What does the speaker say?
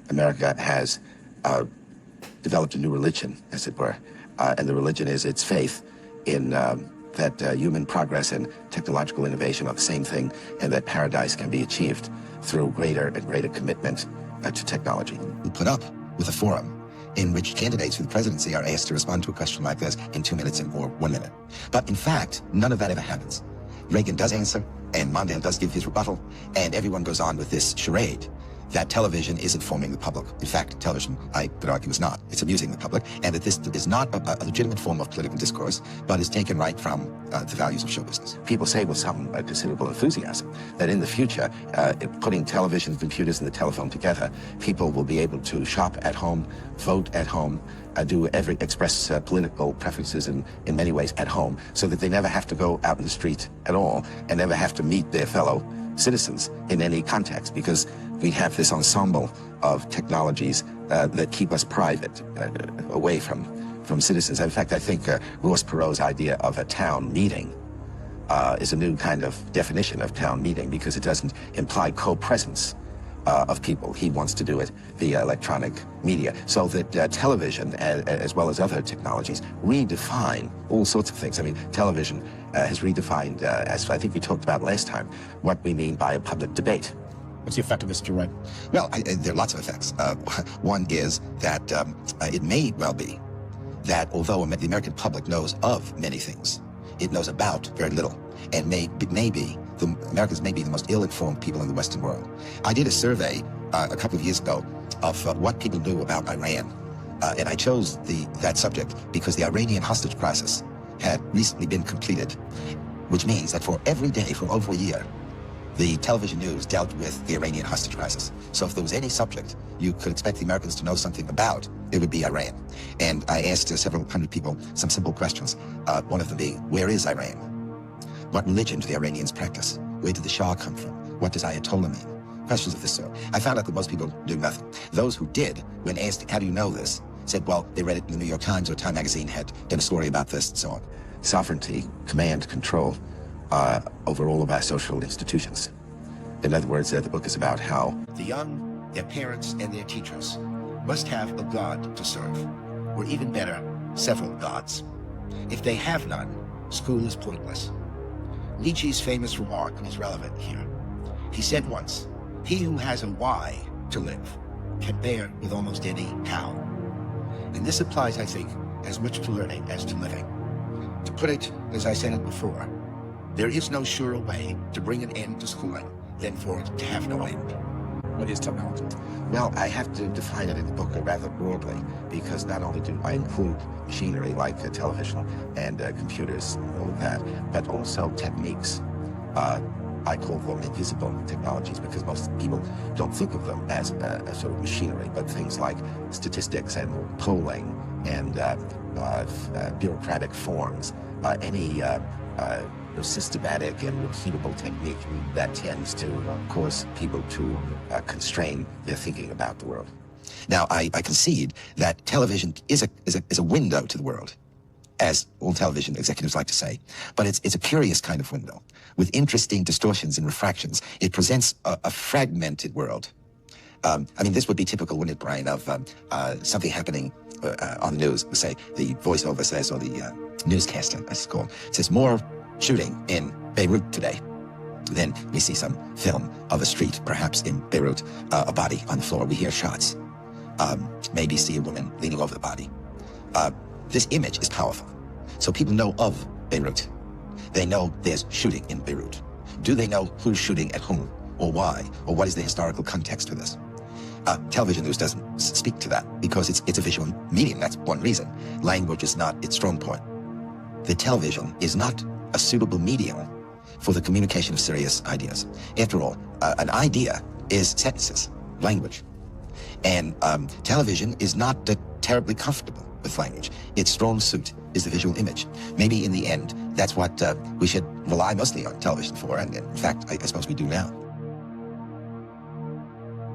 America has developed a new religion, as it were, and the religion is its faith in that human progress and technological innovation are the same thing, and that paradise can be achieved through greater and greater commitment to technology. We put up with a forum in which candidates for the presidency are asked to respond to a question like this in 2 minutes or 1 minute. But in fact, none of that ever happens. Reagan does answer, and Mondale does give his rebuttal, and everyone goes on with this charade that television is informing the public. In fact, television, I could argue, is not. It's amusing the public, and that this is not a legitimate form of political discourse, but is taken right from the values of show business. People say with some considerable enthusiasm that in the future, putting television, computers, and the telephone together, people will be able to shop at home, vote at home, express political preferences in many ways at home, so that they never have to go out in the street at all and never have to meet their fellow citizens in any context, because we have this ensemble of technologies that keep us private, away from citizens. In fact, I think Ross Perot's idea of a town meeting is a new kind of definition of town meeting, because it doesn't imply co-presence of people. He wants to do it via electronic media, so that television, as well as other technologies, redefine all sorts of things. I mean, television has redefined, as I think we talked about last time, what we mean by a public debate. What's the effect of this, Mr. Wright? Well, there are lots of effects. One is that it may well be that although the American public knows of many things, it knows about very little, and Americans may be the most ill-informed people in the Western world. I did a survey a couple of years ago of what people knew about Iran, and I chose that subject because the Iranian hostage crisis had recently been completed, which means that for every day for over a year, the television news dealt with the Iranian hostage crisis. So if there was any subject you could expect the Americans to know something about, it would be Iran. And I asked several hundred people some simple questions, one of them being, where is Iran? What religion do the Iranians practice? Where did the Shah come from? What does Ayatollah mean? Questions of this sort. I found out that most people knew nothing. Those who did, when asked, how do you know this, said, well, they read it in the New York Times or Time magazine had done a story about this and so on. Sovereignty, command, control over all of our social institutions. In other words, the book is about how the young, their parents, and their teachers must have a God to serve, or even better, several gods. If they have none, school is pointless. Nietzsche's famous remark is relevant here. He said once, he who has a why to live can bear with almost any how. And this applies, I think, as much to learning as to living. To put it, as I said it before, there is no surer way to bring an end to schooling than for it to have no end. What is technology? Well, I have to define it in the book rather broadly, because not only do I include machinery like television and computers and all of that, but also techniques. I call them invisible technologies, because most people don't think of them as a sort of machinery, but things like statistics and polling and bureaucratic forms, any systematic and repeatable technique that tends to cause people to constrain their thinking about the world. Now, I concede that television is a window to the world, as all television executives like to say, but it's a curious kind of window with interesting distortions and refractions. It presents a fragmented world. I mean, this would be typical, wouldn't it, Brian, of something happening on the news. Say the voiceover says, or the newscaster, as it's called, says more shooting in Beirut today. Then we see some film of a street, perhaps in Beirut, a body on the floor. We hear shots. Maybe see a woman leaning over the body. This image is powerful. So people know of Beirut. They know there's shooting in Beirut. Do they know who's shooting at whom, or why, or what is the historical context for this? Television news doesn't speak to that, because it's a visual medium. That's one reason. Language is not its strong point. The television is not a suitable medium for the communication of serious ideas. After all, an idea is sentences, language. And television is not terribly comfortable with language. Its strong suit is the visual image. Maybe in the end, that's what we should rely mostly on television for, and in fact, I suppose we do now.